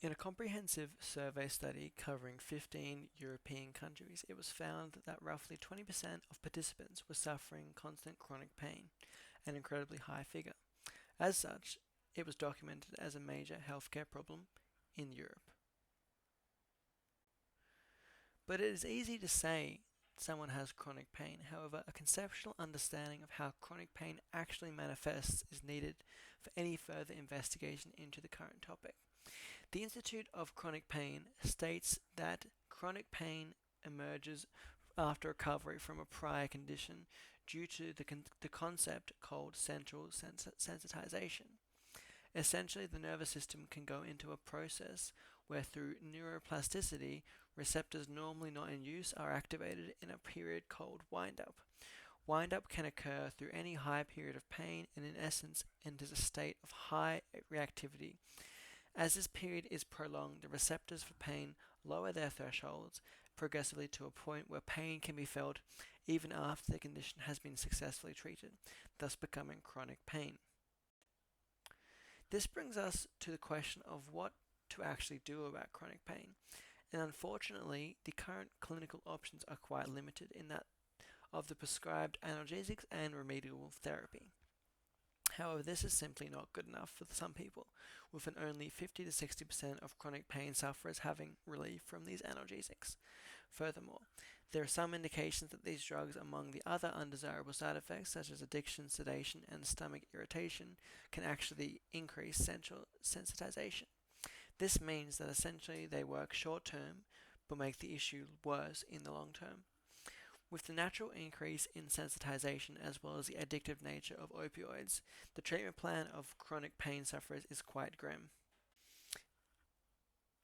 In a comprehensive survey study covering 15 European countries, it was found that roughly 20% of participants were suffering constant chronic pain, an incredibly high figure. As such, it was documented as a major healthcare problem in Europe. But it is easy to say someone has chronic pain. However, a conceptual understanding of how chronic pain actually manifests is needed for any further investigation into the current topic. The Institute of Chronic Pain states that chronic pain emerges after recovery from a prior condition due to the concept called central sensitization. Essentially, the nervous system can go into a process where through neuroplasticity, receptors normally not in use are activated in a period called wind-up. Wind-up can occur through any high period of pain and in essence enters a state of high reactivity. As this period is prolonged, the receptors for pain lower their thresholds progressively to a point where pain can be felt even after the condition has been successfully treated, thus becoming chronic pain. This brings us to the question of what to actually do about chronic pain. And unfortunately, the current clinical options are quite limited in that of the prescribed analgesics and remedial therapy. However, this is simply not good enough for some people, with an only 50 to 60% of chronic pain sufferers having relief from these analgesics. Furthermore, there are some indications that these drugs, among the other undesirable side effects such as addiction, sedation, and stomach irritation, can actually increase central sensitization. This means that essentially they work short term, but make the issue worse in the long term. With the natural increase in sensitization as well as the addictive nature of opioids, the treatment plan of chronic pain sufferers is quite grim.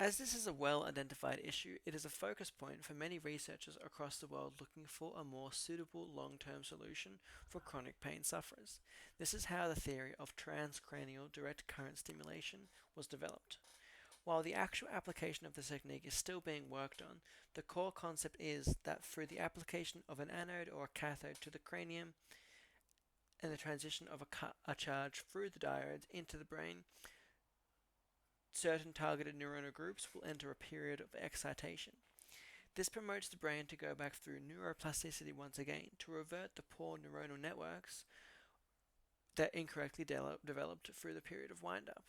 As this is a well-identified issue, it is a focus point for many researchers across the world looking for a more suitable long-term solution for chronic pain sufferers. This is how the theory of transcranial direct current stimulation was developed. While the actual application of the technique is still being worked on, the core concept is that through the application of an anode or a cathode to the cranium and the transition of a charge through the diodes into the brain, certain targeted neuronal groups will enter a period of excitation. This promotes the brain to go back through neuroplasticity once again to revert the poor neuronal networks that incorrectly developed through the period of wind-up.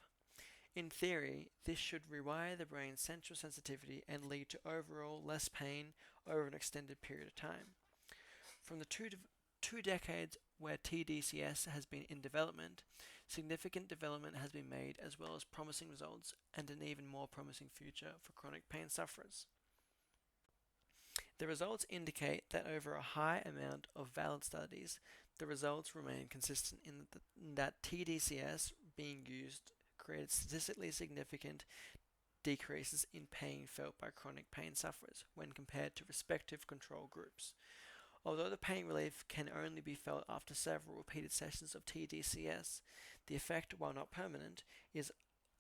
In theory, this should rewire the brain's central sensitivity and lead to overall less pain over an extended period of time. From the two decades where tDCS has been in development, significant development has been made as well as promising results and an even more promising future for chronic pain sufferers. The results indicate that over a high amount of valid studies, the results remain consistent in that tDCS being used created statistically significant decreases in pain felt by chronic pain sufferers when compared to respective control groups. Although the pain relief can only be felt after several repeated sessions of tDCS, the effect, while not permanent, is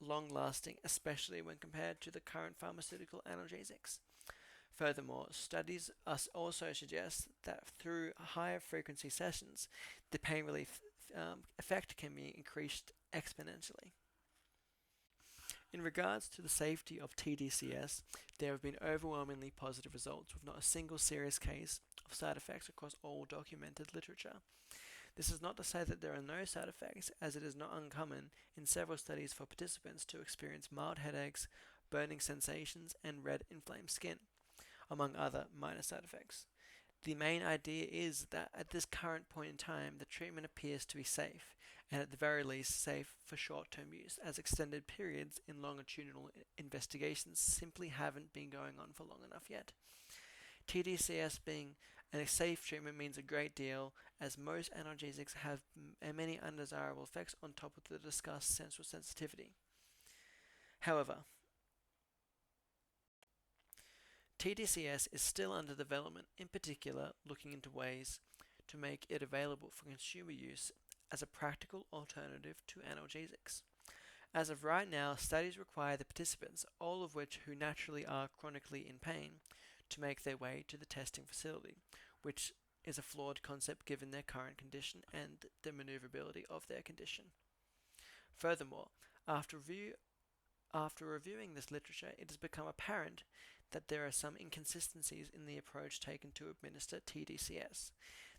long-lasting, especially when compared to the current pharmaceutical analgesics. Furthermore, studies also suggest that through higher frequency sessions, the pain relief effect can be increased exponentially. In regards to the safety of tDCS, there have been overwhelmingly positive results with not a single serious case of side effects across all documented literature. This is not to say that there are no side effects, as it is not uncommon in several studies for participants to experience mild headaches, burning sensations, and red inflamed skin, among other minor side effects. The main idea is that at this current point in time, the treatment appears to be safe, and at the very least safe for short-term use, as extended periods in longitudinal investigations simply haven't been going on for long enough yet. tDCS being a safe treatment means a great deal, as most analgesics have many undesirable effects on top of the discussed central sensitivity. However, tDCS is still under development, in particular looking into ways to make it available for consumer use as a practical alternative to analgesics. As of right now, studies require the participants, all of which who naturally are chronically in pain, to make their way to the testing facility, which is a flawed concept given their current condition and the maneuverability of their condition. Furthermore, after review After reviewing this literature, it has become apparent that there are some inconsistencies in the approach taken to administer tDCS.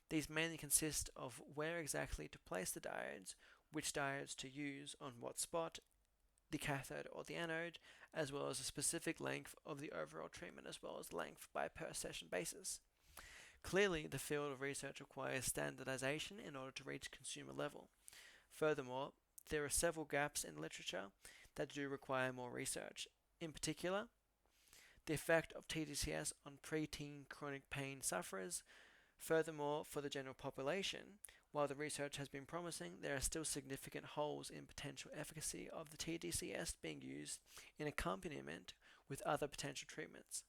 These mainly consist of where exactly to place the diodes, which diodes to use on what spot, the cathode or the anode, as well as a specific length of the overall treatment, as well as length by per session basis. Clearly, the field of research requires standardization in order to reach consumer level. Furthermore, there are several gaps in literature that do require more research. In particular, the effect of tDCS on preteen chronic pain sufferers. Furthermore, for the general population, while the research has been promising, there are still significant holes in potential efficacy of the tDCS being used in accompaniment with other potential treatments.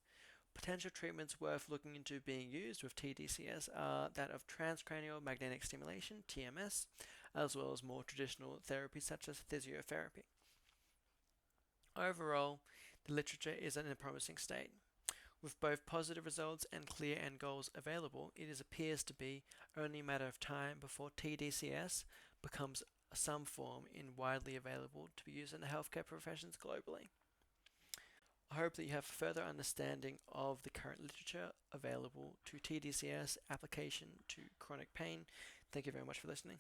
Potential treatments worth looking into being used with tDCS are that of transcranial magnetic stimulation, TMS, as well as more traditional therapies such as physiotherapy. Overall, the literature is in a promising state. With both positive results and clear end goals available, it appears to be only a matter of time before tDCS becomes some form in widely available to be used in the healthcare professions globally. I hope that you have further understanding of the current literature available to tDCS application to chronic pain. Thank you very much for listening.